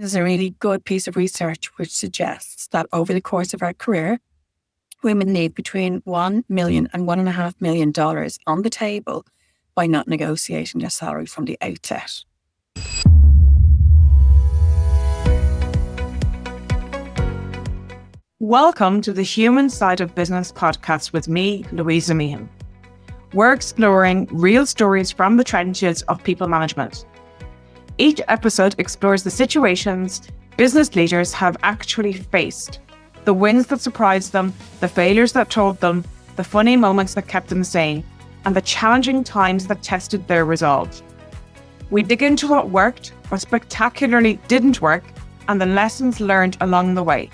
There's a really good piece of research which suggests that over the course of our career, women leave between $1 million and $1.5 million on the table by not negotiating their salary from the outset. Welcome to the Human Side of Business podcast with me, Louisa Meehan. We're exploring real stories from the trenches of people management. Each episode explores the situations business leaders have actually faced, the wins that surprised them, the failures that told them, the funny moments that kept them sane, and the challenging times that tested their resolve. We dig into what worked, what spectacularly didn't work, and the lessons learned along the way.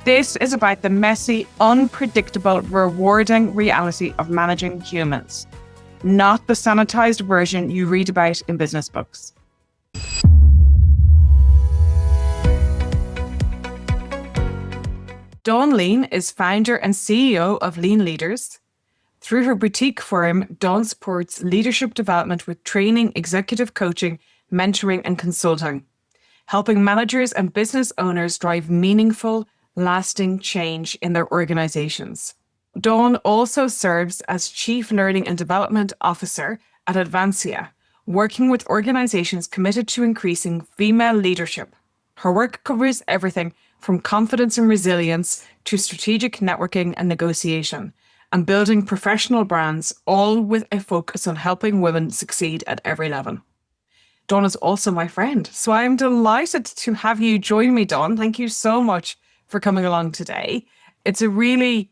This is about the messy, unpredictable, rewarding reality of managing humans, not the sanitized version you read about in business books. Dawn Leane is founder and CEO of Leane Leaders. Through her boutique firm, Dawn supports leadership development with training, executive coaching, mentoring, and consulting, helping managers and business owners drive meaningful, lasting change in their organizations. Dawn also serves as Chief Learning and Development Officer at Advancia, working with organizations committed to increasing female leadership. Her work covers everything from confidence and resilience to strategic networking and negotiation, and building professional brands, all with a focus on helping women succeed at every level. Dawn is also my friend, so I'm delighted to have you join me, Dawn. Thank you so much for coming along today. It's a really,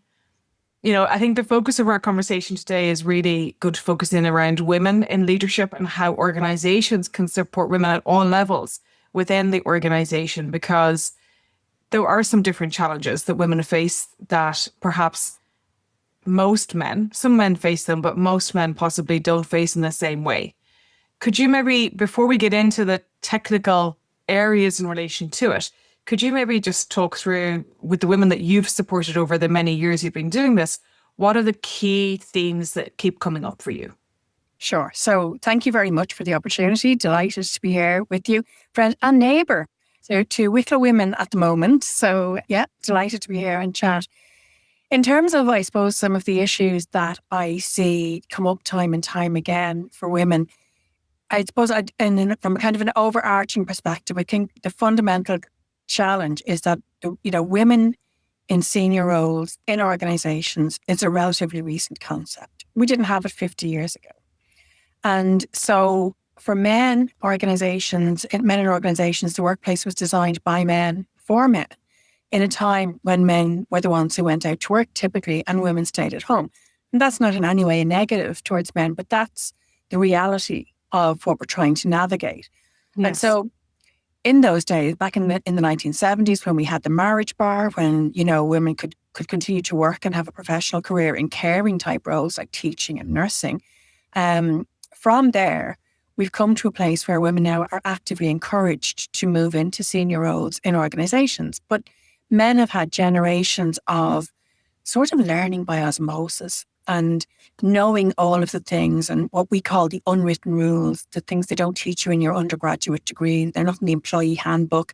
I think the focus of our conversation today is really good to focus in around women in leadership and how organizations can support women at all levels within the organization, because there are some different challenges that women face that perhaps some men face them, but most men possibly don't face in the same way. Could you maybe, before we get into the technical areas in relation to it, could you maybe just talk through, with the women that you've supported over the many years you've been doing this, what are the key themes that keep coming up for you? Sure. So thank you very much for the opportunity. Delighted to be here with you, friend and neighbour. So to Wicklow women at the moment. So yeah, delighted to be here and chat. In terms of, I suppose, some of the issues that I see come up time and time again for women, I suppose from kind of an overarching perspective, I think the fundamental challenge is that, women in senior roles in organizations is a relatively recent concept. We didn't have it 50 years ago. And so for men in organizations, the workplace was designed by men for men in a time when men were the ones who went out to work typically and women stayed at home. And that's not in any way a negative towards men, but that's the reality of what we're trying to navigate. Yes. And so in those days, back in the 1970s, when we had the marriage bar, when, women could continue to work and have a professional career in caring type roles like teaching and nursing, from there, we've come to a place where women now are actively encouraged to move into senior roles in organizations. But men have had generations of sort of learning by osmosis and knowing all of the things and what we call the unwritten rules, the things they don't teach you in your undergraduate degree, they're not in the employee handbook,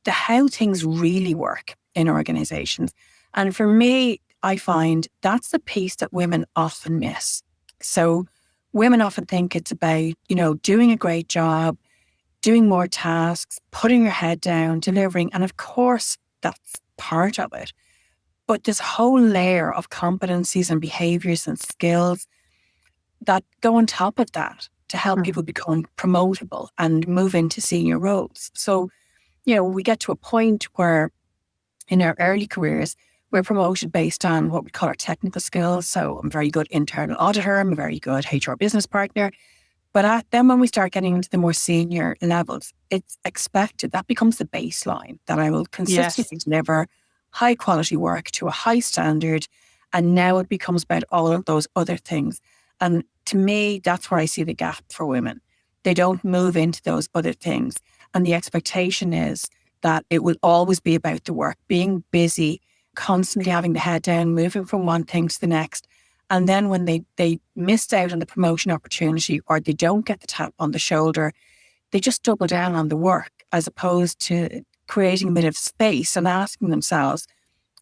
how things really work in organizations. And for me, I find that's the piece that women often miss. So women often think it's about, doing a great job, doing more tasks, putting your head down, delivering. And of course, that's part of it. But this whole layer of competencies and behaviours and skills that go on top of that to help people become promotable and move into senior roles. So, we get to a point where in our early careers, we're promoted based on what we call our technical skills. So I'm a very good internal auditor, I'm a very good HR business partner. But then when we start getting into the more senior levels, it's expected, that becomes the baseline, that I will consistently deliver high quality work to a high standard. And now it becomes about all of those other things. And to me, that's where I see the gap for women. They don't move into those other things. And the expectation is that it will always be about the work, being busy, constantly having the head down, moving from one thing to the next. And then when they missed out on the promotion opportunity or they don't get the tap on the shoulder, they just double down on the work as opposed to creating a bit of space and asking themselves,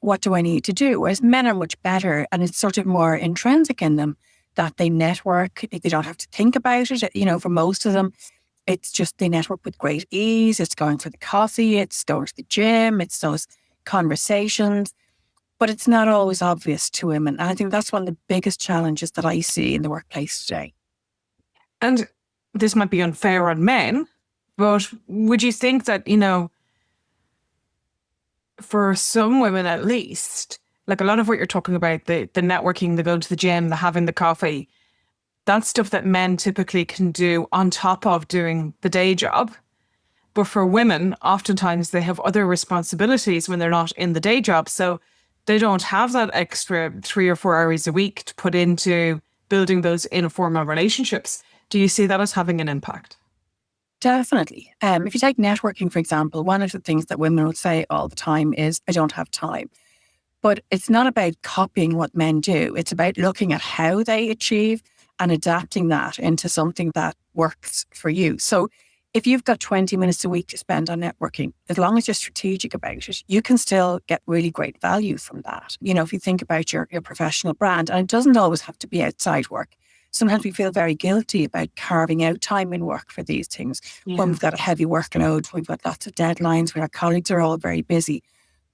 what do I need to do? Whereas men are much better, and it's sort of more intrinsic in them that they network. They don't have to think about it. For most of them, it's just they network with great ease. It's going for the coffee, it's going to the gym, it's those conversations. But it's not always obvious to women. And I think that's one of the biggest challenges that I see in the workplace today. And this might be unfair on men, but would you think that, for some women at least, like a lot of what you're talking about, the networking, the going to the gym, the having the coffee, that's stuff that men typically can do on top of doing the day job. But for women, oftentimes they have other responsibilities when they're not in the day job. So they don't have that extra 3 or 4 hours a week to put into building those informal relationships. Do you see that as having an impact? Definitely. If you take networking, for example, one of the things that women will say all the time is, I don't have time. But it's not about copying what men do. It's about looking at how they achieve and adapting that into something that works for you. So if you've got 20 minutes a week to spend on networking, as long as you're strategic about it, you can still get really great value from that. If you think about your professional brand, and it doesn't always have to be outside work. Sometimes we feel very guilty about carving out time in work for these things. Yeah. When we've got a heavy workload, we've got lots of deadlines, when our colleagues are all very busy.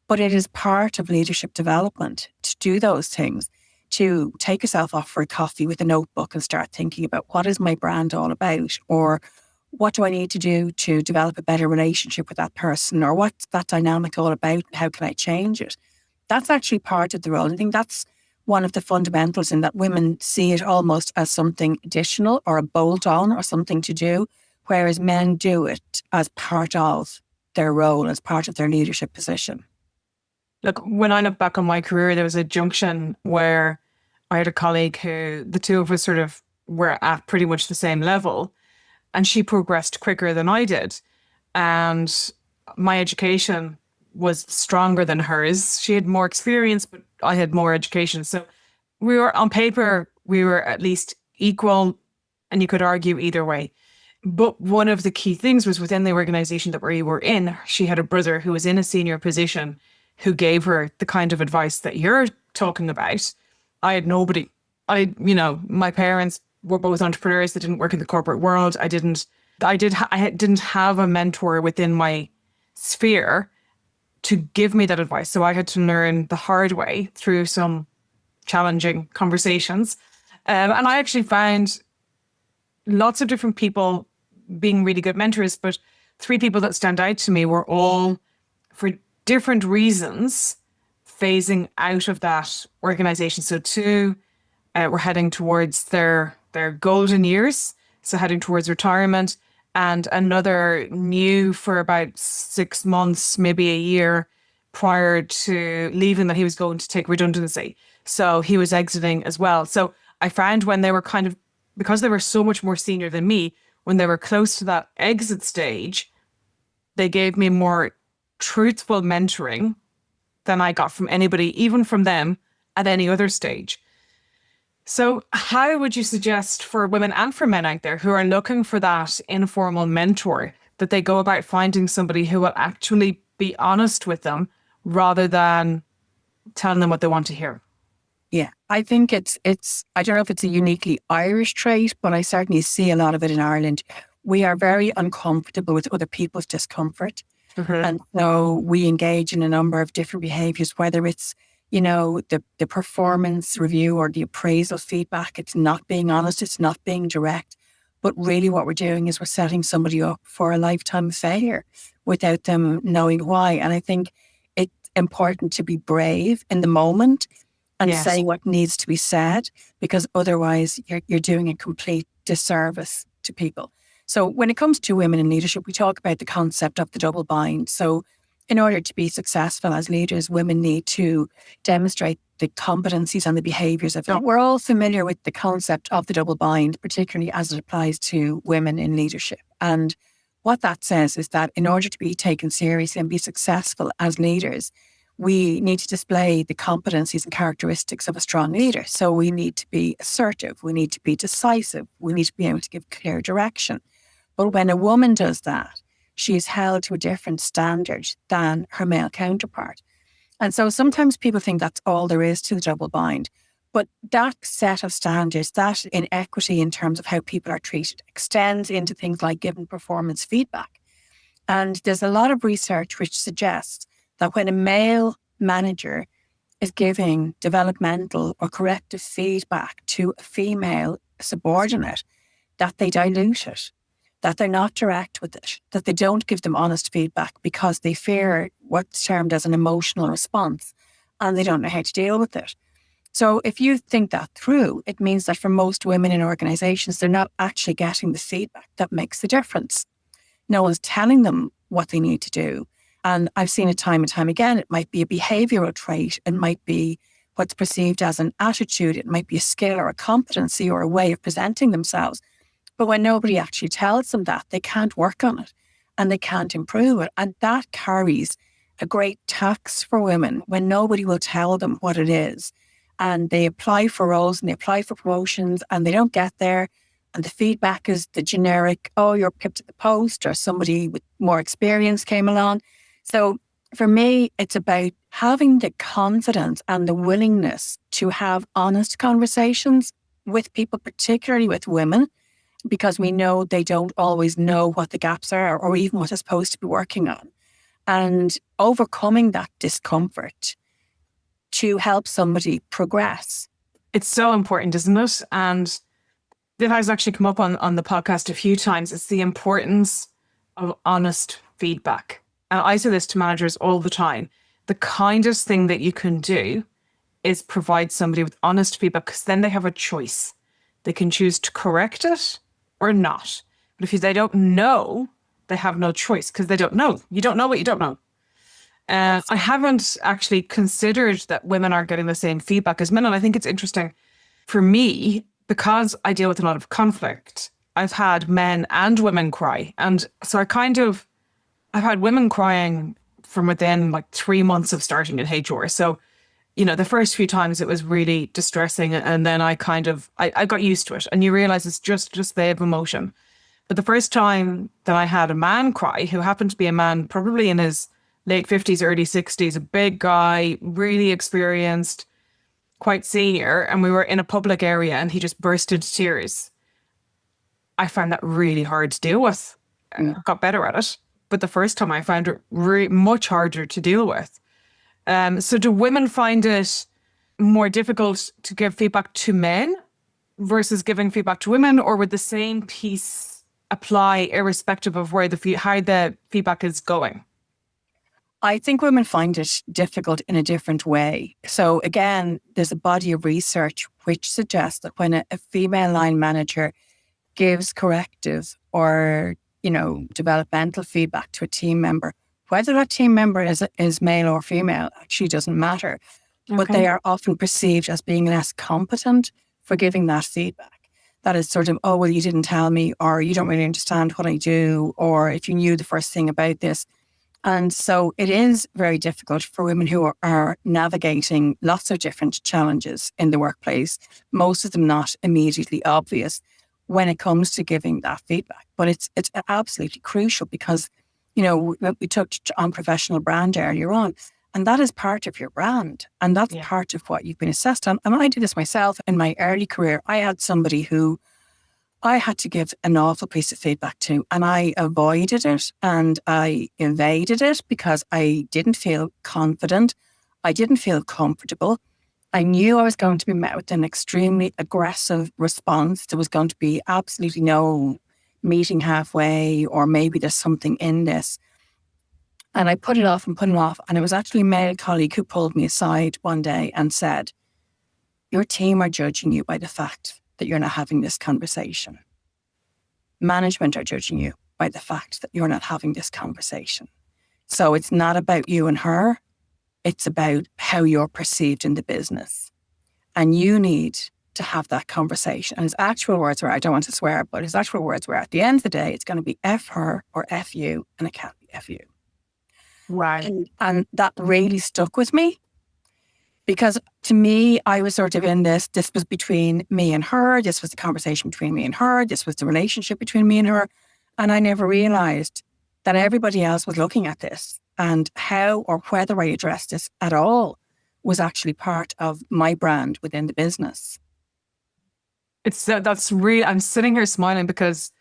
But it is part of leadership development to do those things, to take yourself off for a coffee with a notebook and start thinking about, what is my brand all about? Or what do I need to do to develop a better relationship with that person? Or what's that dynamic all about? How can I change it? That's actually part of the role. I think that's one of the fundamentals, in that women see it almost as something additional or a bolt-on or something to do, whereas men do it as part of their role, as part of their leadership position. Look, when I look back on my career, there was a junction where I had a colleague who the two of us sort of were at pretty much the same level, and she progressed quicker than I did. And my education was stronger than hers. She had more experience, but I had more education. So we were, on paper, we were at least equal, and you could argue either way. But one of the key things was, within the organization that we were in, she had a brother who was in a senior position who gave her the kind of advice that you're talking about. I had nobody. My parents were both entrepreneurs that didn't work in the corporate world. I didn't have a mentor within my sphere to give me that advice. So I had to learn the hard way through some challenging conversations. And I actually found lots of different people being really good mentors, but 3 people that stand out to me were all, for different reasons, phasing out of that organization. So 2 were heading towards their golden years, so heading towards retirement, and another knew for about 6 months, maybe a year prior to leaving, that he was going to take redundancy. So he was exiting as well. So I found when they were because they were so much more senior than me, when they were close to that exit stage, they gave me more truthful mentoring than I got from anybody, even from them, at any other stage. So how would you suggest for women and for men out there who are looking for that informal mentor, that they go about finding somebody who will actually be honest with them rather than telling them what they want to hear? Yeah, I think it's I don't know if it's a uniquely Irish trait, but I certainly see a lot of it in Ireland. We are very uncomfortable with other people's discomfort. Mm-hmm. And so we engage in a number of different behaviors, whether it's, the performance review or the appraisal feedback. It's not being honest, it's not being direct. But really what we're doing is we're setting somebody up for a lifetime failure without them knowing why. And I think it's important to be brave in the moment and Yes. say what needs to be said, because otherwise you're doing a complete disservice to people. So when it comes to women in leadership, we talk about the concept of the double bind. So in order to be successful as leaders, women need to demonstrate the competencies and the behaviours of them. We're all familiar with the concept of the double bind, particularly as it applies to women in leadership. And what that says is that in order to be taken seriously and be successful as leaders, we need to display the competencies and characteristics of a strong leader. So we need to be assertive, we need to be decisive, we need to be able to give clear direction. But when a woman does that, she is held to a different standard than her male counterpart. And so sometimes people think that's all there is to the double bind. But that set of standards, that inequity in terms of how people are treated, extends into things like giving performance feedback. And there's a lot of research which suggests that when a male manager is giving developmental or corrective feedback to a female subordinate, that they dilute it, that they're not direct with it, that they don't give them honest feedback because they fear what's termed as an emotional response and they don't know how to deal with it. So if you think that through, it means that for most women in organizations, they're not actually getting the feedback that makes the difference. No one's telling them what they need to do. And I've seen it time and time again. It might be a behavioral trait. It might be what's perceived as an attitude. It might be a skill or a competency or a way of presenting themselves. But when nobody actually tells them that, they can't work on it and they can't improve it. And that carries a great tax for women when nobody will tell them what it is. And they apply for roles and they apply for promotions and they don't get there. And the feedback is the generic, oh, you're picked at the post, or somebody with more experience came along. So for me, it's about having the confidence and the willingness to have honest conversations with people, particularly with women, because we know they don't always know what the gaps are or even what they're supposed to be working on. And overcoming that discomfort to help somebody progress. It's so important, isn't it? And that has actually come up on the podcast a few times. It's the importance of honest feedback. And I say this to managers all the time. The kindest thing that you can do is provide somebody with honest feedback, because then they have a choice. They can choose to correct it or not. But if they don't know, they have no choice because they don't know. You don't know what you don't know. I haven't actually considered that women are getting the same feedback as men. And I think it's interesting for me, because I deal with a lot of conflict. I've had men and women cry. And so I've had women crying from within like 3 months of starting in HR. So, the first few times it was really distressing. And then I got used to it. And you realize it's just the emotion. But the first time that I had a man cry, who happened to be a man probably in his late 50s, early 60s, a big guy, really experienced, quite senior, and we were in a public area and he just burst into tears. I found that really hard to deal with. I got better at it. But the first time I found it much harder to deal with. So do women find it more difficult to give feedback to men versus giving feedback to women, or would the same piece apply irrespective of where how the feedback is going? I think women find it difficult in a different way. So again, there's a body of research which suggests that when a female line manager gives corrective or, developmental feedback to a team member, whether that team member is male or female actually doesn't matter. Okay. But they are often perceived as being less competent for giving that feedback. That is sort of, oh, well, you didn't tell me, or you don't really understand what I do, or if you knew the first thing about this. And so it is very difficult for women who are navigating lots of different challenges in the workplace, most of them not immediately obvious when it comes to giving that feedback. But it's absolutely crucial because, we touched on professional brand earlier on, and that is part of your brand. And that's part of what you've been assessed on. And I did this myself in my early career. I had somebody who I had to give an awful piece of feedback to, and I avoided it and I evaded it because I didn't feel confident. I didn't feel comfortable. I knew I was going to be met with an extremely aggressive response. There was going to be absolutely no meeting halfway, or maybe there's something in this. And I put it off. And it was actually a male colleague who pulled me aside one day and said, your team are judging you by the fact that you're not having this conversation. Management are judging you by the fact that you're not having this conversation. So it's not about you and her. It's about how you're perceived in the business. And you need to have that conversation. And his actual words were, I don't want to swear, but his actual words were, at the end of the day, it's going to be F her or F you, and it can't be F you. Right. And that really stuck with me. Because to me, I was sort of in this was between me and her. This was the conversation between me and her. This was the relationship between me and her. And I never realized that everybody else was looking at this, and how or whether I addressed this at all was actually part of my brand within the business. That's really, I'm sitting here smiling because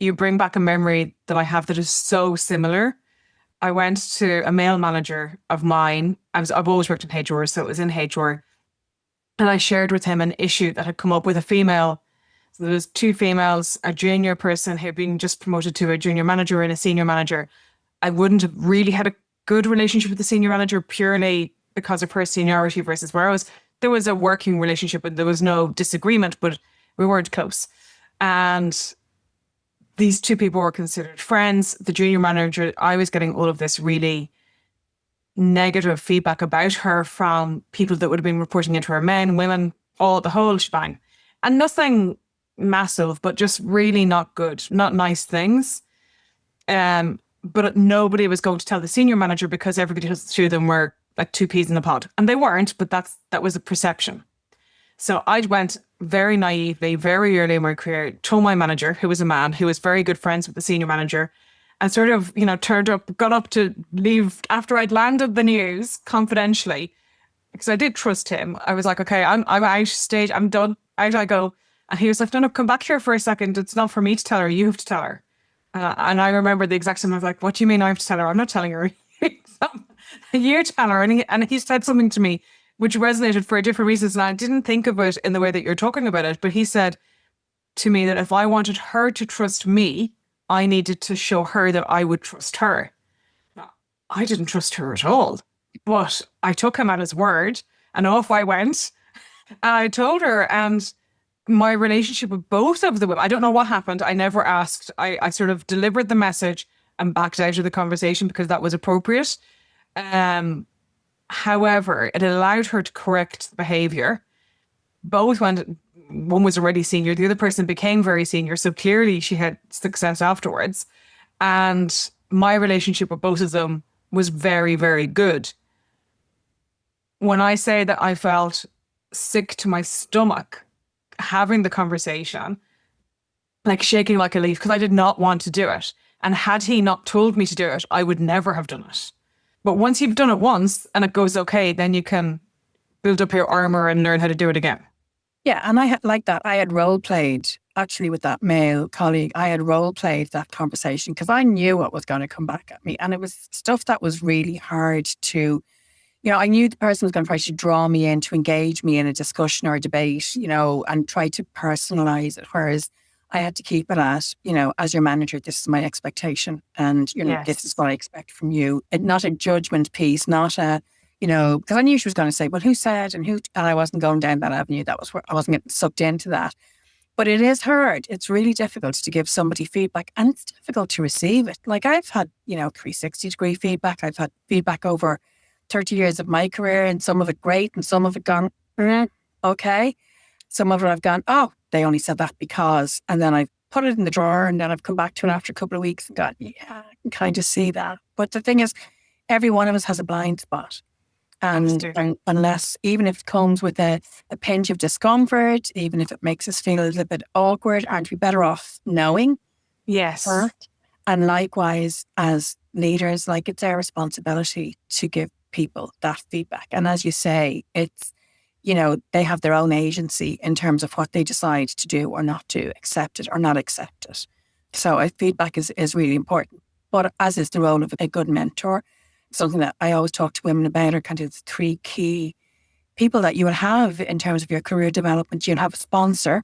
you bring back a memory that I have that is so similar. I went to a male manager of mine. I've always worked in HR, so it was in HR. And I shared with him an issue that had come up with a female. So there was two females, a junior person who had been just promoted to a junior manager and a senior manager. I wouldn't have really had a good relationship with the senior manager purely because of her seniority versus where I was. There was a working relationship and there was no disagreement, but we weren't close. And these two people were considered friends. The junior manager, I was getting all of this really negative feedback about her from people that would have been reporting into her, men, women, all the whole shebang. And nothing massive, but just really not good, not nice things. But nobody was going to tell the senior manager because everybody else to them were like two peas in a pod. And they weren't, but that was a perception. So I went very naively, very early in my career, told my manager, who was a man, who was very good friends with the senior manager, and sort of, got up to leave after I'd landed the news confidentially, because I did trust him. I was like, okay, I'm out stage, I'm done, out I go. And he was like, no, come back here for a second. It's not for me to tell her, you have to tell her. And I remember the exact same, I was like, what do you mean I have to tell her? I'm not telling her. You tell her. And he said something to me which resonated for different reasons. And I didn't think of it in the way that you're talking about it. But he said to me that if I wanted her to trust me, I needed to show her that I would trust her. Now, I didn't trust her at all. But I took him at his word and off I went. And I told her, and my relationship with both of the women, I don't know what happened. I never asked. I sort of delivered the message and backed out of the conversation because that was appropriate. However, it allowed her to correct the behavior. Both went, one was already senior, the other person became very senior. So clearly she had success afterwards. And my relationship with both of them was very, very good. When I say that I felt sick to my stomach having the conversation, like shaking like a leaf, because I did not want to do it. And had he not told me to do it, I would never have done it. But once you've done it once and it goes okay, then you can build up your armor and learn how to do it again. Yeah, and I had like that. I had role played actually with that male colleague. I had role played that conversation because I knew what was going to come back at me. And it was stuff that was really hard to, I knew the person was going to try to draw me in to engage me in a discussion or a debate, and try to personalize it. Whereas I had to keep it at, as your manager, this is my expectation. And, Yes. This is what I expect from you. And not a judgment piece, not a, because I knew she was going to say, well, who said and I wasn't going down that avenue. That was where I wasn't getting sucked into that. But it is hard. It's really difficult to give somebody feedback, and it's difficult to receive it. Like I've had, 360-degree feedback. I've had feedback over 30 years of my career, and some of it great and some of it gone, okay. Some of it I've gone, oh, they only said that because, and then I've put it in the drawer and then I've come back to it after a couple of weeks and gone, yeah, I can kind of see that. But the thing is, every one of us has a blind spot. And unless, even if it comes with a pinch of discomfort, even if it makes us feel a little bit awkward, aren't we better off knowing? Yes. That? And likewise, as leaders, like it's our responsibility to give people that feedback. And as you say, it's, they have their own agency in terms of what they decide to do or not do, accept it or not accept it. So feedback is really important. But as is the role of a good mentor, something that I always talk to women about are kind of the three key people that you will have in terms of your career development. You'll have a sponsor,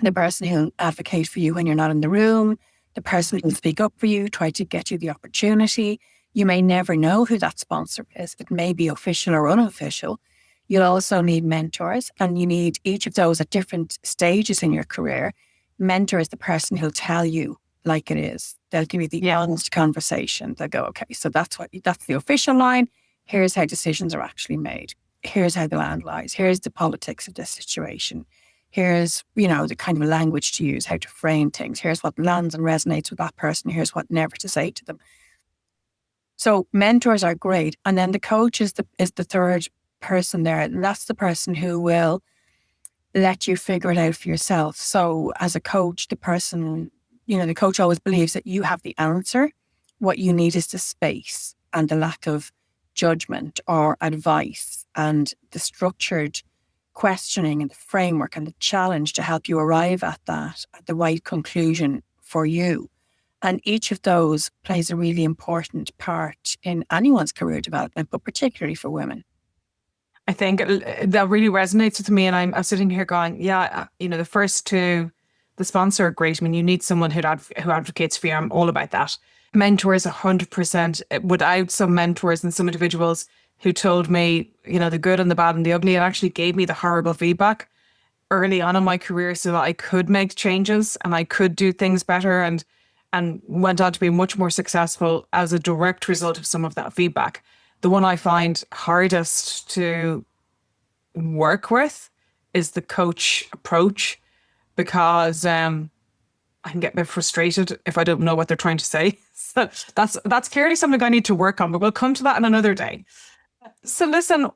the person who'll advocate for you when you're not in the room, the person who'll speak up for you, try to get you the opportunity. You may never know who that sponsor is. It may be official or unofficial. You'll also need mentors, and you need each of those at different stages in your career. Mentor is the person who'll tell you like it is. They'll give you the honest conversation. They'll go, okay, so that's the official line. Here's how decisions are actually made. Here's how the land lies. Here's the politics of this situation. Here's, the kind of language to use, how to frame things. Here's what lands and resonates with that person. Here's what never to say to them. So mentors are great. And then the coach is the third person there. And that's the person who will let you figure it out for yourself. So as a coach, the coach always believes that you have the answer, what you need is the space and the lack of judgment or advice and the structured questioning and the framework and the challenge to help you arrive at that, at the right conclusion for you. And each of those plays a really important part in anyone's career development, but particularly for women. I think that really resonates with me. And I'm sitting here going, yeah, the first two, the sponsor are great. I mean, you need someone who advocates for you. I'm all about that. Mentors, 100%. Without some mentors and some individuals who told me, the good and the bad and the ugly, and actually gave me the horrible feedback early on in my career so that I could make changes and I could do things better and went on to be much more successful as a direct result of some of that feedback. The one I find hardest to work with is the coach approach, because I can get a bit frustrated if I don't know what they're trying to say. So that's clearly something I need to work on, but we'll come to that in another day. So listen,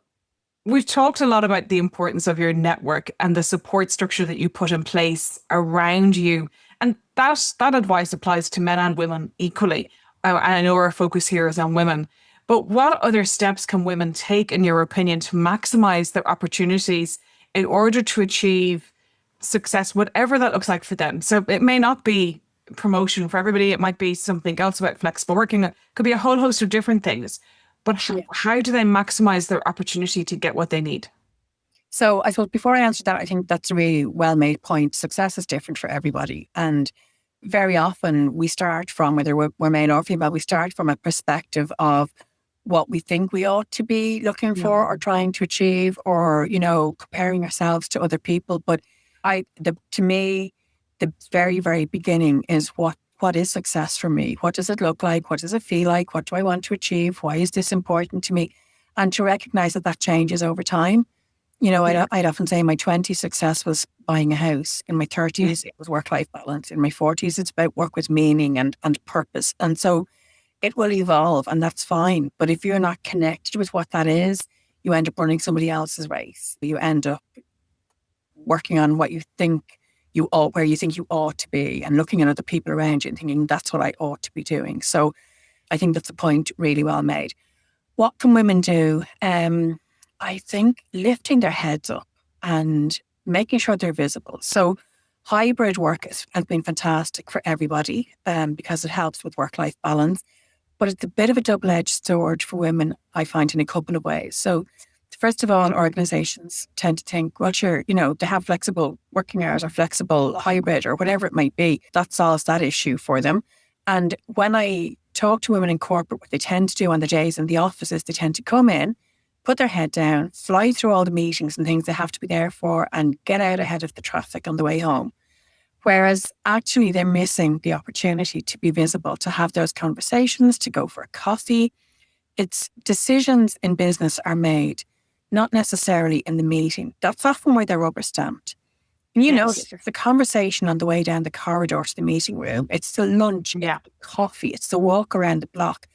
we've talked a lot about the importance of your network and the support structure that you put in place around you. And that advice applies to men and women equally. I know our focus here is on women. But what other steps can women take, in your opinion, to maximize their opportunities in order to achieve success, whatever that looks like for them? So it may not be promotion for everybody. It might be something else about flexible working. It could be a whole host of different things. But how do they maximize their opportunity to get what they need? So I suppose before I answer that, I think that's a really well-made point. Success is different for everybody. And very often we start from, whether we're male or female, we start from a perspective of what we think we ought to be looking for or trying to achieve, or, comparing ourselves to other people. But to me, the very, very beginning is what is success for me? What does it look like? What does it feel like? What do I want to achieve? Why is this important to me? And to recognize that changes over time. I'd often say in my 20s, success was buying a house. In my 30s, it was work-life balance. In my 40s, it's about work with meaning and purpose. And so it will evolve, and that's fine. But if you're not connected with what that is, you end up running somebody else's race. You end up working on what you think where you think you ought to be, and looking at other people around you and thinking, that's what I ought to be doing. So I think that's a point really well made. What can women do? I think lifting their heads up and making sure they're visible. So hybrid work has been fantastic for everybody because it helps with work-life balance. But it's a bit of a double-edged sword for women, I find, in a couple of ways. So first of all, organizations tend to think, well, sure, they have flexible working hours or flexible hybrid or whatever it might be. That solves that issue for them. And when I talk to women in corporate, what they tend to do on the days in the office is they tend to come in, put their head down, fly through all the meetings and things they have to be there for, and get out ahead of the traffic on the way home. Whereas actually they're missing the opportunity to be visible, to have those conversations, to go for a coffee. It's decisions in business are made, not necessarily in the meeting. That's often where they're rubber stamped. And know, it's the conversation on the way down the corridor to the meeting room. It's the lunch, it's the coffee, it's the walk around the block.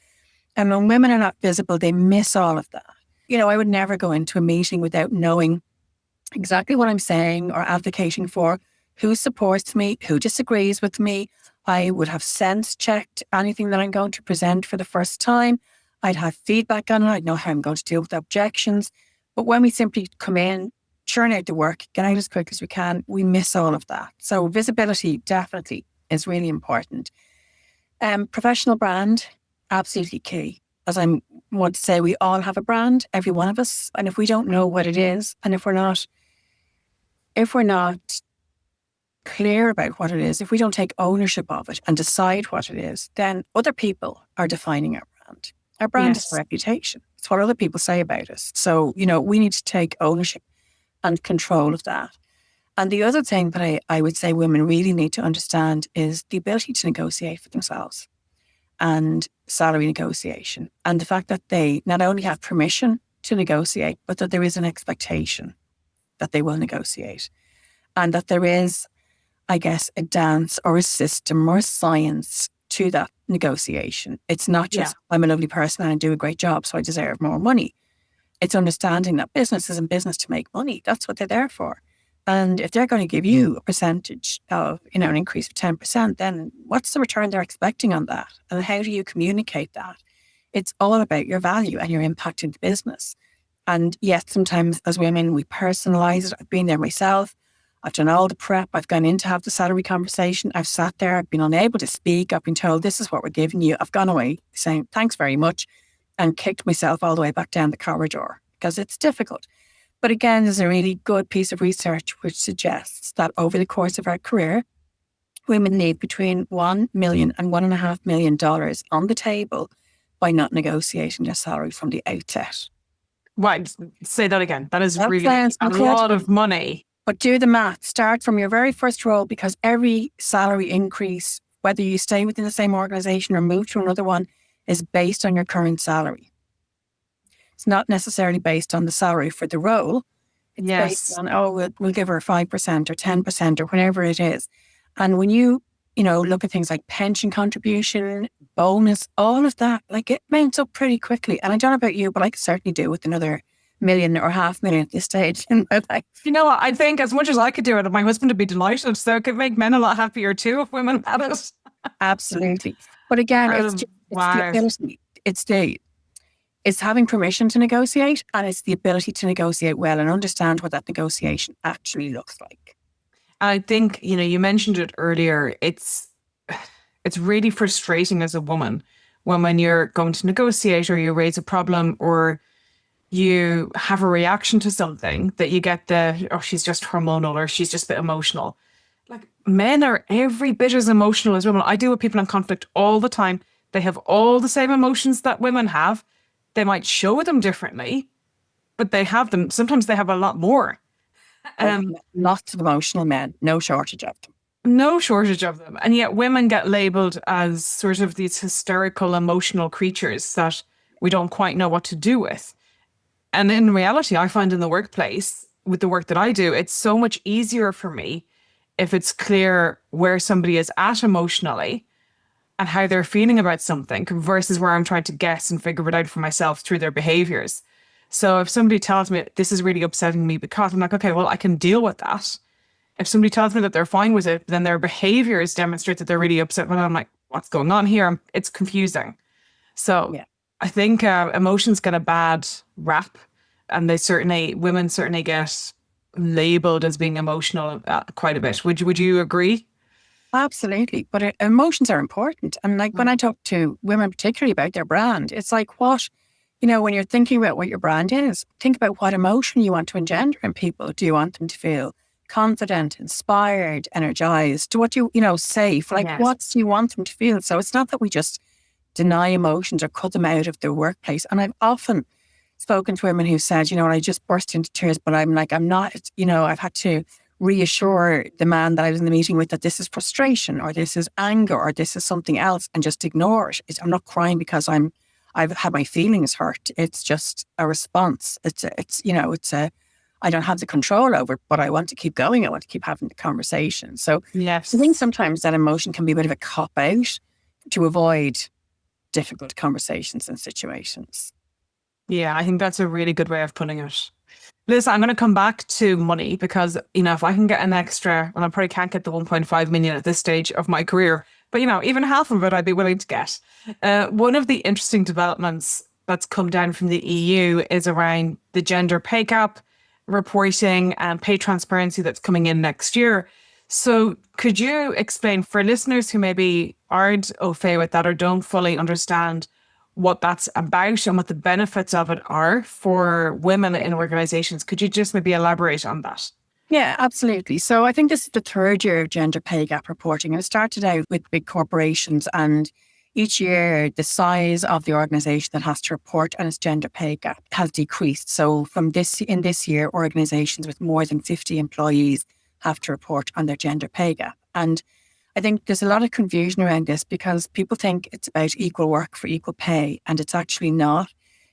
And when women are not visible, they miss all of that. I would never go into a meeting without knowing exactly what I'm saying or advocating for, who supports me, who disagrees with me. I would have sense checked anything that I'm going to present for the first time. I'd have feedback on it. I'd know how I'm going to deal with objections. But when we simply come in, churn out the work, get out as quick as we can, we miss all of that. So visibility definitely is really important. Professional brand, absolutely key. As I want to say, we all have a brand, every one of us. And if we don't know what it is, and if we're not clear about what it is, if we don't take ownership of it and decide what it is, then other people are defining our brand. Our brand is our reputation. It's what other people say about us. So, we need to take ownership and control of that. And the other thing that I would say women really need to understand is the ability to negotiate for themselves and salary negotiation. And the fact that they not only have permission to negotiate, but that there is an expectation that they will negotiate. And that there is, I guess, a dance or a system or a science to that negotiation. It's not just, I'm a lovely person and I do a great job, so I deserve more money. It's understanding that business is in business to make money. That's what they're there for. And if they're going to give you a percentage of, an increase of 10%, then what's the return they're expecting on that? And how do you communicate that? It's all about your value and your impact in the business. And yes, sometimes as women, we personalize it. I've been there myself. I've done all the prep. I've gone in to have the salary conversation. I've sat there. I've been unable to speak. I've been told, this is what we're giving you. I've gone away saying, thanks very much, and kicked myself all the way back down the corridor because it's difficult. But again, there's a really good piece of research which suggests that over the course of our career, women leave between $1 million and $1.5 million on the table by not negotiating their salary from the outset. Right, say that again. That is really sounds a lot of money. But do the math. Start from your very first role, because every salary increase, whether you stay within the same organization or move to another one, is based on your current salary. It's not necessarily based on the salary for the role. It's based on, we'll give her 5% or 10% or whatever it is. And when you look at things like pension contribution, bonus, all of that, like it mounts up pretty quickly. And I don't know about you, but I could certainly do with another million or $500,000 at this stage in my life. You know what? I think as much as I could do it, my husband would be delighted. So it could make men a lot happier too if women had it. Absolutely. But again, it's the ability. It's having permission to negotiate, and it's the ability to negotiate well and understand what that negotiation actually looks like. I think, you mentioned it earlier. It's really frustrating as a woman when you're going to negotiate or you raise a problem or you have a reaction to something that you get she's just hormonal or she's just a bit emotional. Like, men are every bit as emotional as women. I deal with people in conflict all the time. They have all the same emotions that women have. They might show them differently, but they have them. Sometimes they have a lot more. Lots of emotional men, no shortage of them. No shortage of them. And yet women get labelled as sort of these hysterical, emotional creatures that we don't quite know what to do with. And in reality, I find in the workplace, with the work that I do, it's so much easier for me if it's clear where somebody is at emotionally and how they're feeling about something versus where I'm trying to guess and figure it out for myself through their behaviors. So if somebody tells me this is really upsetting me because, I'm like, okay, well, I can deal with that. If somebody tells me that they're fine with it, then their behaviors demonstrate that they're really upset. Well, I'm like, what's going on here? It's confusing. So yeah. I think emotions get a bad rap, and women certainly get labeled as being emotional quite a bit. Would you agree? Absolutely. But emotions are important. And when I talk to women, particularly about their brand, it's like when you're thinking about what your brand is, think about what emotion you want to engender in people. Do you want them to feel confident, inspired, energized? What do you, safe? What do you want them to feel? So it's not that we just deny emotions or cut them out of their workplace. And I've often spoken to women who said, I just burst into tears, but I'm not, I've had to reassure the man that I was in the meeting with that this is frustration or this is anger or this is something else, and just ignore it. I'm not crying because I've had my feelings hurt. It's just a response. I don't have the control over it, but I want to keep going. I want to keep having the conversation. So yes. I think sometimes that emotion can be a bit of a cop-out to avoid difficult conversations and situations. Yeah, I think that's a really good way of putting it. Listen, I'm going to come back to money because, if I can get an extra, well, I probably can't get the 1.5 million at this stage of my career, but, even half of it I'd be willing to get. One of the interesting developments that's come down from the EU is around the gender pay gap reporting and pay transparency that's coming in next year. So could you explain for listeners who maybe aren't au fait with that or don't fully understand what that's about and what the benefits of it are for women in organizations? Could you just maybe elaborate on that? Yeah, absolutely. So I think this is the third year of gender pay gap reporting. And it started out with big corporations, and each year the size of the organization that has to report on its gender pay gap has decreased. So in this year, organizations with more than 50 employees have to report on their gender pay gap. And I think there's a lot of confusion around this because people think it's about equal work for equal pay, and it's actually not.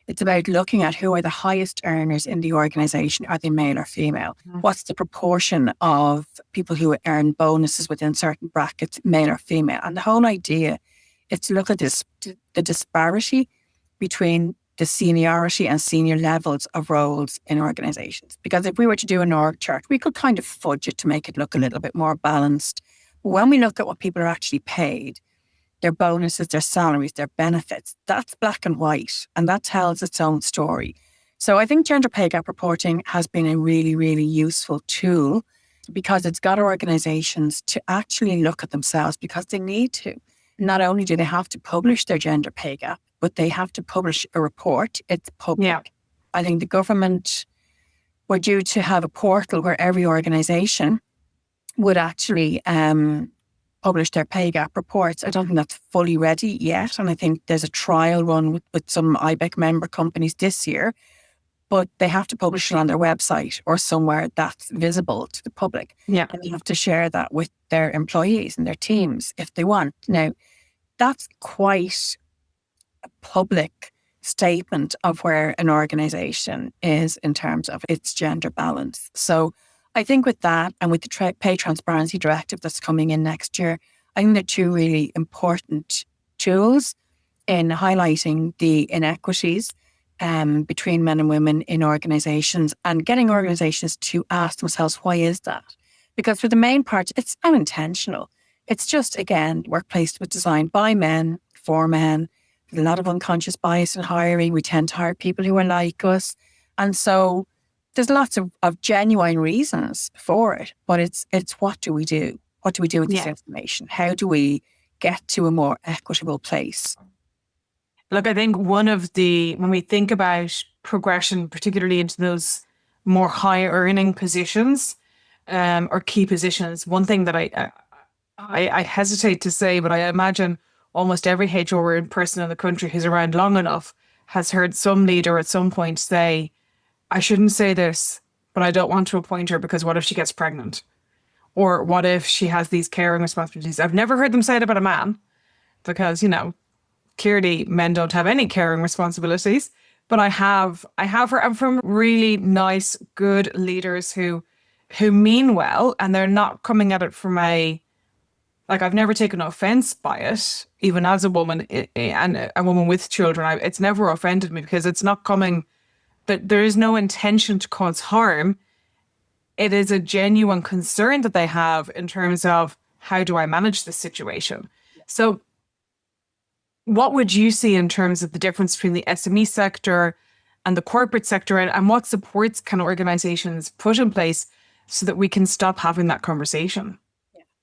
It's about looking at who are the highest earners in the organization. Are they male or female? Mm-hmm. What's the proportion of people who earn bonuses within certain brackets, male or female? And the whole idea is to look at the disparity between the seniority and senior levels of roles in organizations. Because if we were to do an org chart, we could kind of fudge it to make it look a little bit more balanced. When we look at what people are actually paid, their bonuses, their salaries, their benefits, that's black and white, and that tells its own story. So I think gender pay gap reporting has been a really, really useful tool because it's got organizations to actually look at themselves because they need to. Not only do they have to publish their gender pay gap, but they have to publish a report. It's public. Yeah. I think the government were due to have a portal where every organization would actually publish their pay gap reports. I don't think that's fully ready yet. And I think there's a trial run with some IBEC member companies this year, but they have to publish it on their website or somewhere that's visible to the public. Yeah. And they have to share that with their employees and their teams if they want. Now, that's quite a public statement of where an organization is in terms of its gender balance. So I think with that and with the Pay Transparency Directive that's coming in next year, I think they're two really important tools in highlighting the inequities between men and women in organizations and getting organizations to ask themselves, why is that? Because for the main part, it's unintentional. It's just, again, workplace was designed by men, for men. There's a lot of unconscious bias in hiring. We tend to hire people who are like us. And so there's lots of genuine reasons for it, but it's what do we do? What do we do with this information? How do we get to a more equitable place? Look, I think when we think about progression, particularly into those more high earning positions or key positions, one thing that I hesitate to say, but I imagine almost every HR person in the country who's around long enough has heard some leader at some point say, I shouldn't say this, but I don't want to appoint her because what if she gets pregnant? Or what if she has these caring responsibilities? I've never heard them say it about a man because, clearly men don't have any caring responsibilities, but I have heard I'm from really nice, good leaders who mean well, and they're not coming at it from I've never taken offense by it, even as a woman and a woman with children. It's never offended me because it's not coming, that there is no intention to cause harm. It is a genuine concern that they have in terms of how do I manage this situation? So what would you see in terms of the difference between the SME sector and the corporate sector, and what supports can organizations put in place so that we can stop having that conversation?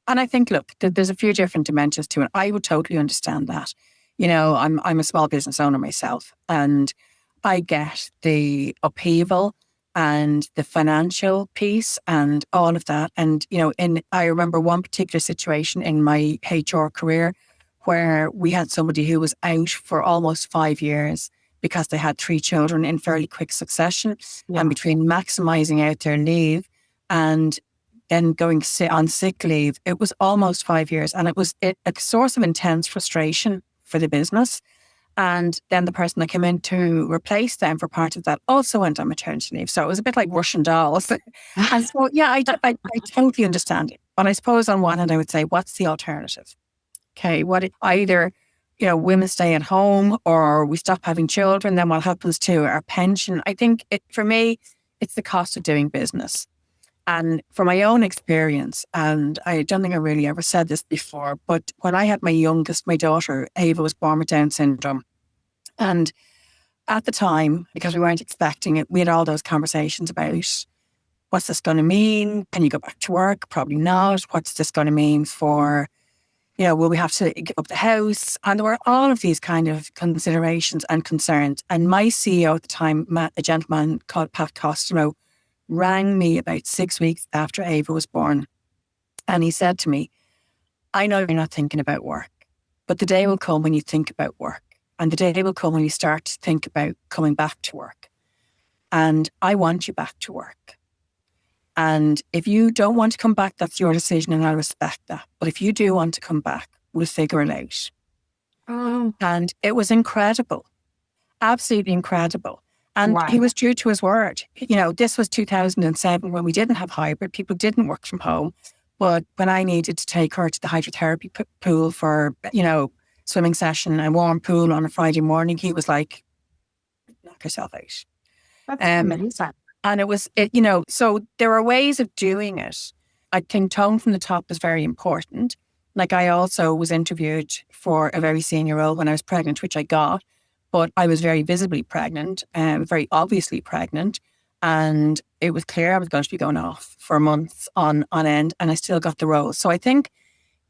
And I think, look, there's a few different dimensions to it. I would totally understand that. I'm a small business owner myself, and I get the upheaval and the financial piece and all of that. And, I remember one particular situation in my HR career where we had somebody who was out for almost 5 years because they had 3 children in fairly quick succession. Yeah. And between maximizing out their leave and then going on sick leave, it was almost 5 years. And it was a source of intense frustration for the business. And then the person that came in to replace them for part of that also went on maternity leave. So it was a bit like Russian dolls. And so, I totally understand it. But I suppose on one hand, I would say, what's the alternative? Okay, either, women stay at home or we stop having children, then what happens to our pension? I think for me, it's the cost of doing business. And from my own experience, and I don't think I really ever said this before, but when I had my youngest, my daughter, Ava, was born with Down syndrome. And at the time, because we weren't expecting it, we had all those conversations about what's this going to mean? Can you go back to work? Probably not. What's this going to mean for, will we have to give up the house? And there were all of these kind of considerations and concerns. And my CEO at the time, a gentleman called Pat Costello, rang me about 6 weeks after Ava was born. And he said to me, I know you're not thinking about work, but the day will come when you think about work. And the day will come when you start to think about coming back to work. And I want you back to work. And if you don't want to come back, that's your decision and I respect that. But if you do want to come back, we'll figure it out. Oh. And it was incredible. Absolutely incredible. And wow. He was true to his word. This was 2007 when we didn't have hybrid. People didn't work from home. But when I needed to take her to the hydrotherapy pool for, swimming session, a warm pool on a Friday morning, he was like, knock yourself out. That's Um, amazing. and so there are ways of doing it. I think tone from the top is very important. Like I also was interviewed for a very senior role when I was pregnant, which I got, but I was very visibly pregnant, very obviously pregnant. And it was clear I was going to be going off for months on end, and I still got the role. So I think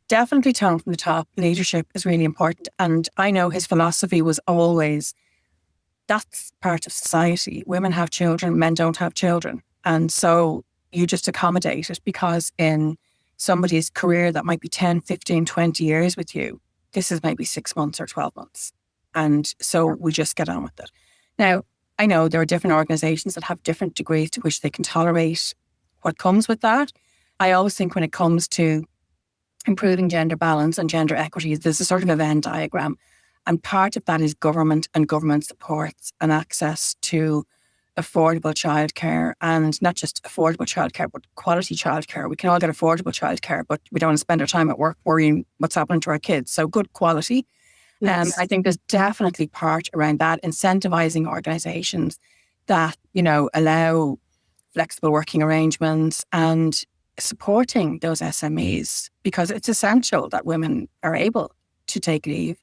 definitely tone from the top, leadership is really important. And I know his philosophy was always, that's part of society. Women have children, men don't have children. And so you just accommodate it, because in somebody's career that might be 10, 15, 20 years with you, this is maybe 6 months or 12 months. And so we just get on with it. Now, I know there are different organizations that have different degrees to which they can tolerate what comes with that. I always think when it comes to improving gender balance and gender equity, there's a sort of a Venn diagram. And part of that is government and government supports and access to affordable childcare, and not just affordable childcare, but quality childcare. We can all get affordable childcare, but we don't want to spend our time at work worrying what's happening to our kids. So good quality. Yes. I think there's definitely part around that, incentivizing organizations that, allow flexible working arrangements and supporting those SMEs, because it's essential that women are able to take leave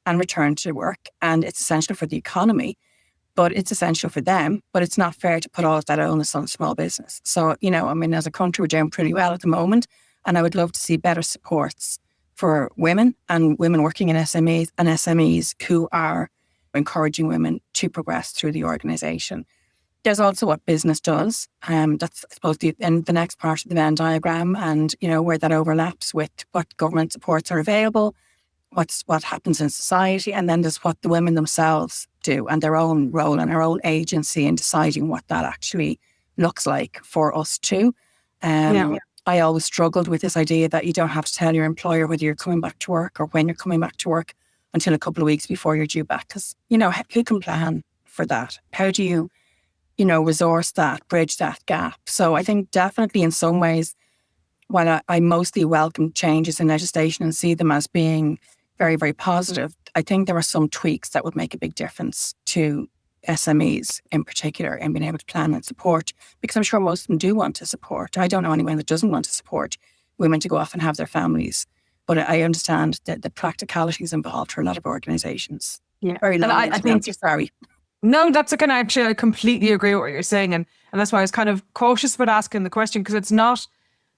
and return to work. And it's essential for the economy, but it's essential for them. But it's not fair to put all of that onus on small business. So, as a country, we're doing pretty well at the moment. And I would love to see better supports for women and women working in SMEs and SMEs who are encouraging women to progress through the organisation. There's also what business does. That's, I suppose, the next part of the Venn diagram, and, where that overlaps with what government supports are available, what happens in society, and then there's what the women themselves do and their own role and their own agency in deciding what that actually looks like for us too. I always struggled with this idea that you don't have to tell your employer whether you're coming back to work or when you're coming back to work until a couple of weeks before you're due back. Because, who can plan for that? How do you, resource that, bridge that gap? So I think definitely in some ways, while I mostly welcome changes in legislation and see them as being very, very positive, I think there are some tweaks that would make a big difference to SMEs in particular in being able to plan and support, because I'm sure most of them do want to support. I don't know anyone that doesn't want to support women to go off and have their families. But I understand that the practicalities involved for a lot of organisations. Yeah. Very long. And I think, sorry. No, that's again, actually, I completely agree with what you're saying. And that's why I was kind of cautious about asking the question, because it's not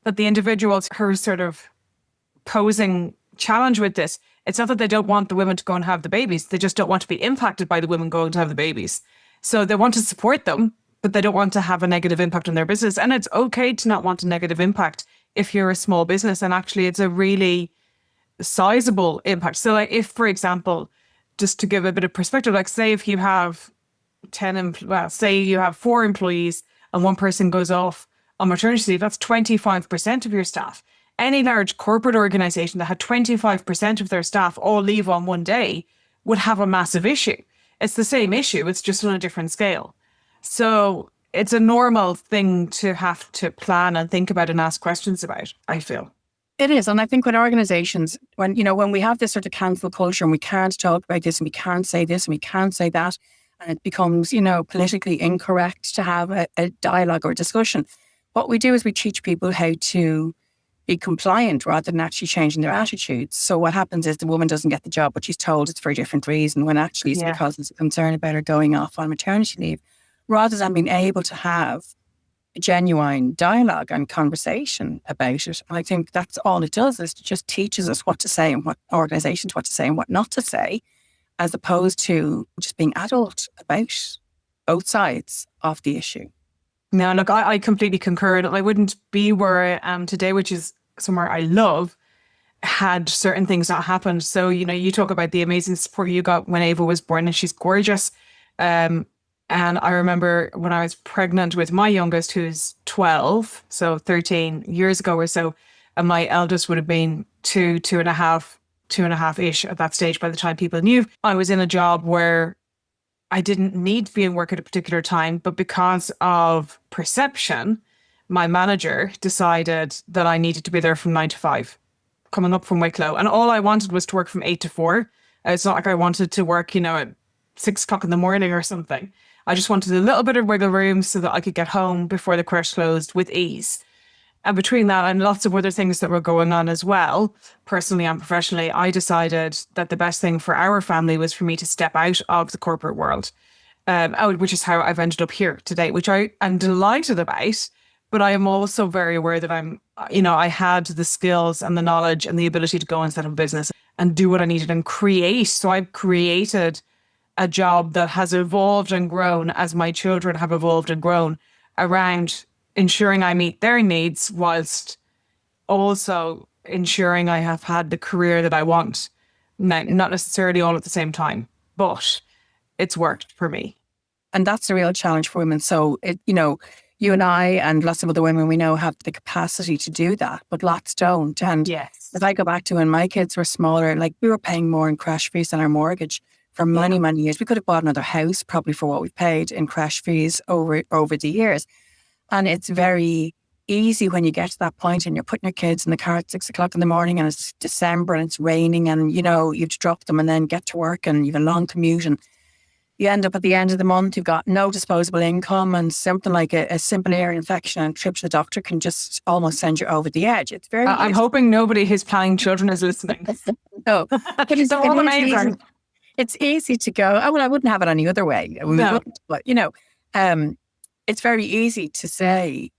that the individuals who are sort of posing challenge with this, it's not that they don't want the women to go and have the babies. They just don't want to be impacted by the women going to have the babies. So they want to support them, but they don't want to have a negative impact on their business. And it's okay to not want a negative impact if you're a small business. And actually, it's a really sizable impact. So like if, for example, just to give a bit of perspective, like say if you have say you have 4 employees and one person goes off on maternity leave, that's 25% of your staff. Any large corporate organization that had 25% of their staff all leave on one day would have a massive issue. It's the same issue, it's just on a different scale. So it's a normal thing to have to plan and think about and ask questions about, I feel. It is. And I think when organizations, when we have this sort of cancel culture and we can't talk about this and we can't say this and we can't say that, and it becomes, politically incorrect to have a dialogue or discussion, what we do is we teach people how to be compliant rather than actually changing their attitudes. So what happens is the woman doesn't get the job, but she's told it's for a different reason, when actually it's because there's a concern about her going off on maternity leave, rather than being able to have a genuine dialogue and conversation about it. And I think that's all it does, is it just teaches us what to say and what organizations what to say and what not to say, as opposed to just being adult about both sides of the issue. No, look, I completely concur. I wouldn't be where I am today, which is somewhere I love, had certain things not happened. So, you talk about the amazing support you got when Ava was born, and she's gorgeous. And I remember when I was pregnant with my youngest, who's 12, so 13 years ago or so, and my eldest would have been two and a half-ish at that stage by the time people knew. I was in a job where I didn't need to be in work at a particular time, but because of perception, my manager decided that I needed to be there from 9 to 5, coming up from Wicklow. And all I wanted was to work from 8 to 4. It's not like I wanted to work, at 6 o'clock in the morning or something. I just wanted a little bit of wiggle room so that I could get home before the crash closed with ease. And between that and lots of other things that were going on as well, personally and professionally, I decided that the best thing for our family was for me to step out of the corporate world, which is how I've ended up here today, which I am delighted about. But I am also very aware that I had the skills and the knowledge and the ability to go and set up a business and do what I needed and create. So I've created a job that has evolved and grown as my children have evolved and grown around ensuring I meet their needs whilst also ensuring I have had the career that I want. Now, not necessarily all at the same time, but it's worked for me. And that's a real challenge for women. So, you and I and lots of other women we know have the capacity to do that, but lots don't. And yes, if I go back to when my kids were smaller, like we were paying more in crash fees than our mortgage for many, many years. We could have bought another house probably for what we paid in crash fees over the years. And it's very easy when you get to that point and you're putting your kids in the car at 6 o'clock in the morning and it's December and it's raining and, you have to drop them and then get to work and you've a long commute and you end up at the end of the month, you've got no disposable income and something like a simple ear infection and a trip to the doctor can just almost send you over the edge. It's very... I'm hoping nobody who's planning children is listening. No. But it's all amazing. It's easy to go, oh, well, I wouldn't have it any other way. No. But, it's very easy to say,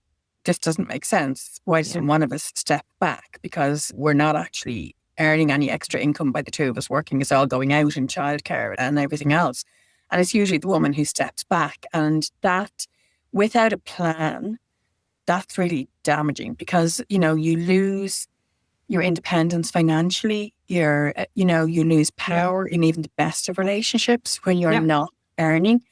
this doesn't make sense. Why doesn't one of us step back? Because we're not actually earning any extra income by the two of us working. It's all going out in childcare and everything else. And it's usually the woman who steps back. And that, without a plan, that's really damaging because, you lose your independence financially. You lose power in even the best of relationships when you're not earning.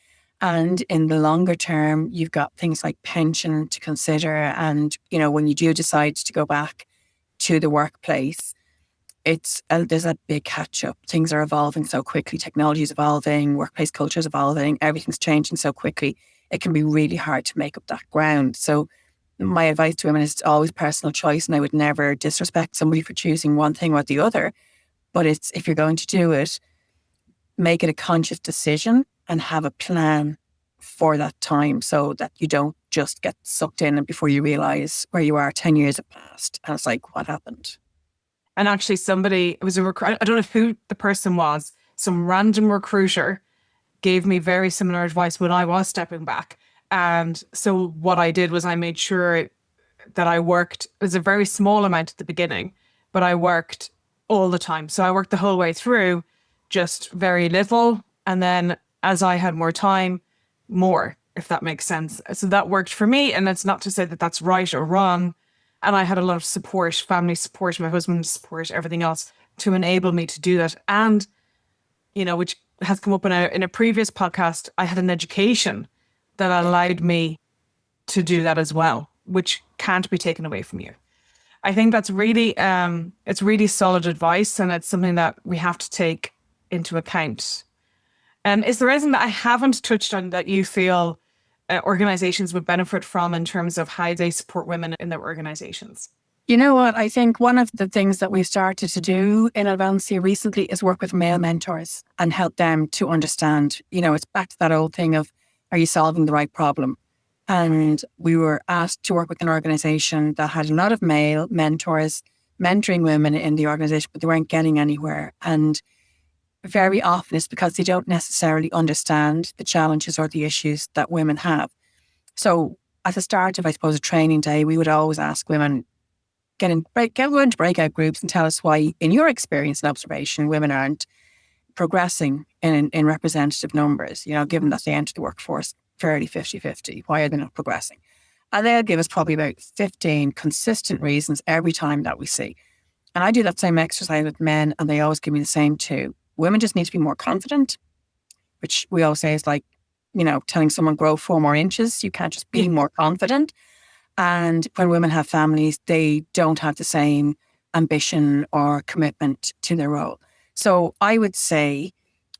And in the longer term, you've got things like pension to consider. And, when you do decide to go back to the workplace, there's a big catch up. Things are evolving so quickly. Technology is evolving, workplace culture is evolving, everything's changing so quickly. It can be really hard to make up that ground. So my advice to women is it's always personal choice. And I would never disrespect somebody for choosing one thing or the other. But if you're going to do it, make it a conscious decision and have a plan for that time so that you don't just get sucked in and before you realize where you are 10 years have passed. And it's like, what happened? And actually it was I don't know who the person was, some random recruiter gave me very similar advice when I was stepping back. And so what I did was I made sure that I worked, it was a very small amount at the beginning, but I worked all the time. So I worked the whole way through, just very little. And then as I had more time, more, if that makes sense. So that worked for me. And it's not to say that that's right or wrong. And I had a lot of support, family support, my husband's support, everything else to enable me to do that. And, which has come up in a previous podcast, I had an education that allowed me to do that as well, which can't be taken away from you. I think that's really, it's really solid advice, and it's something that we have to take into account. And is there anything that I haven't touched on that you feel organizations would benefit from in terms of how they support women in their organizations? You know what? I think one of the things that we've started to do in Advancia recently is work with male mentors and help them to understand, it's back to that old thing of, are you solving the right problem? And we were asked to work with an organization that had a lot of male mentors mentoring women in the organization, but they weren't getting anywhere. And very often it's because they don't necessarily understand the challenges or the issues that women have. So at the start of, I suppose, a training day, we would always ask women, get women to breakout groups and tell us why, in your experience and observation, women aren't progressing in representative numbers, given that they enter the workforce fairly 50-50. Why are they not progressing? And they'll give us probably about 15 consistent reasons every time that we see. And I do that same exercise with men, and they always give me the same two. Women just need to be more confident, which we always say is like, telling someone grow 4 more inches. You can't just be more confident. And when women have families, they don't have the same ambition or commitment to their role. So I would say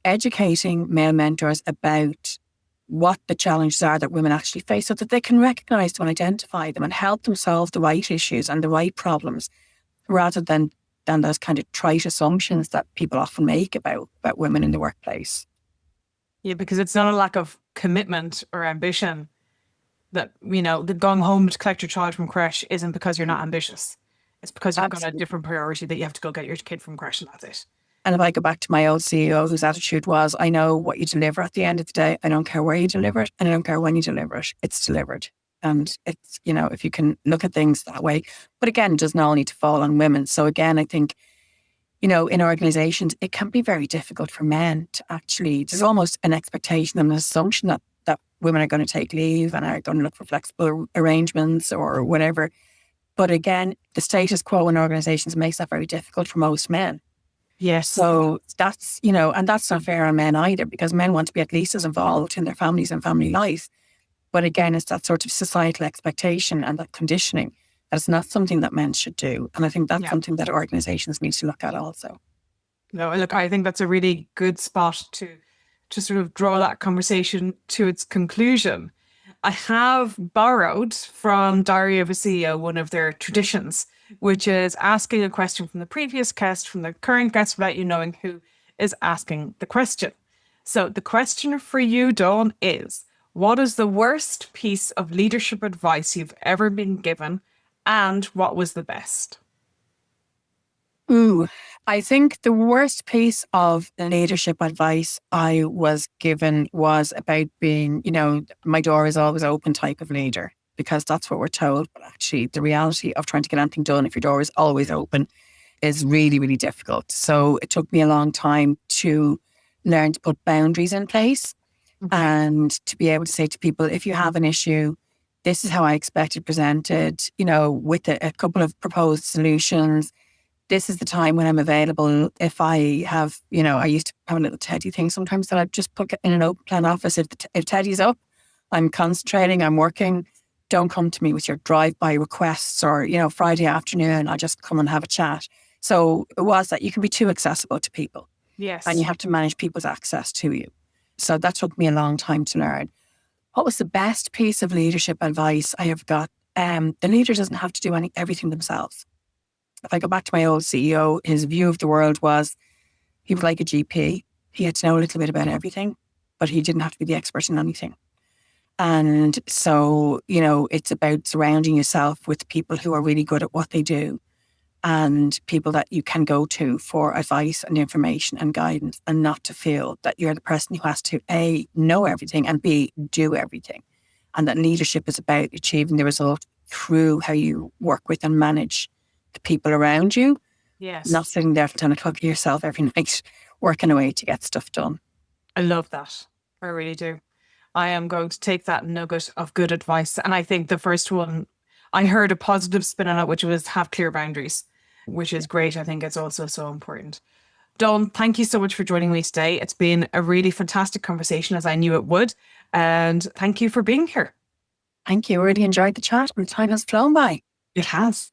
educating male mentors about what the challenges are that women actually face so that they can recognize them and identify them and help them solve the right issues and the right problems rather than those kind of trite assumptions that people often make about women in the workplace. Yeah, because it's not a lack of commitment or ambition that, the going home to collect your child from creche isn't because you're not ambitious. It's because you've got a Absolutely. different priority that you have to go get your kid from creche and that's it. And if I go back to my old CEO, whose attitude was, I know what you deliver at the end of the day. I don't care where you deliver it and I don't care when you deliver it. It's delivered. And it's, if you can look at things that way. But again, it doesn't all need to fall on women. So again, I think, in organizations, it can be very difficult for men to actually, there's almost an expectation and an assumption that women are going to take leave and are going to look for flexible arrangements or whatever. But again, the status quo in organizations makes that very difficult for most men. Yes. So that's, and that's not fair on men either, because men want to be at least as involved in their families and family life. But again, it's that sort of societal expectation and that conditioning that it's not something that men should do. And I think that's something that organizations need to look at also. No, look, I think that's a really good spot to sort of draw that conversation to its conclusion. I have borrowed from Diary of a CEO one of their traditions, which is asking a question from the previous guest, from the current guest, without you knowing who is asking the question. So the question for you, Dawn, is what is the worst piece of leadership advice you've ever been given, and what was the best? Ooh, I think the worst piece of leadership advice I was given was about being, my door is always open type of leader, because that's what we're told. But actually, the reality of trying to get anything done if your door is always open is really, really difficult. So it took me a long time to learn to put boundaries in place and to be able to say to people, if you have an issue, this is how I expect it presented, with a couple of proposed solutions. This is the time when I'm available. If I have, I used to have a little Teddy thing sometimes that I'd just put in an open plan office. If Teddy's up, I'm concentrating, I'm working. Don't come to me with your drive-by requests or, Friday afternoon, I'll just come and have a chat. So it was that you can be too accessible to people. Yes. And you have to manage people's access to you. So that took me a long time to learn. What was the best piece of leadership advice I have got? The leader doesn't have to do everything themselves. If I go back to my old CEO, his view of the world was he was like a GP. He had to know a little bit about everything, but he didn't have to be the expert in anything. And so, it's about surrounding yourself with people who are really good at what they do and people that you can go to for advice and information and guidance, and not to feel that you're the person who has to A, know everything, and B, do everything. And that leadership is about achieving the result through how you work with and manage the people around you. Yes. Not sitting there for 10 o'clock yourself every night, working away to get stuff done. I love that. I really do. I am going to take that nugget of good advice. And I think the first one, I heard a positive spin on it, which was have clear boundaries, which is great. I think it's also so important. Dawn, thank you so much for joining me today. It's been a really fantastic conversation, as I knew it would. And thank you for being here. Thank you. I really enjoyed the chat and time has flown by. It has.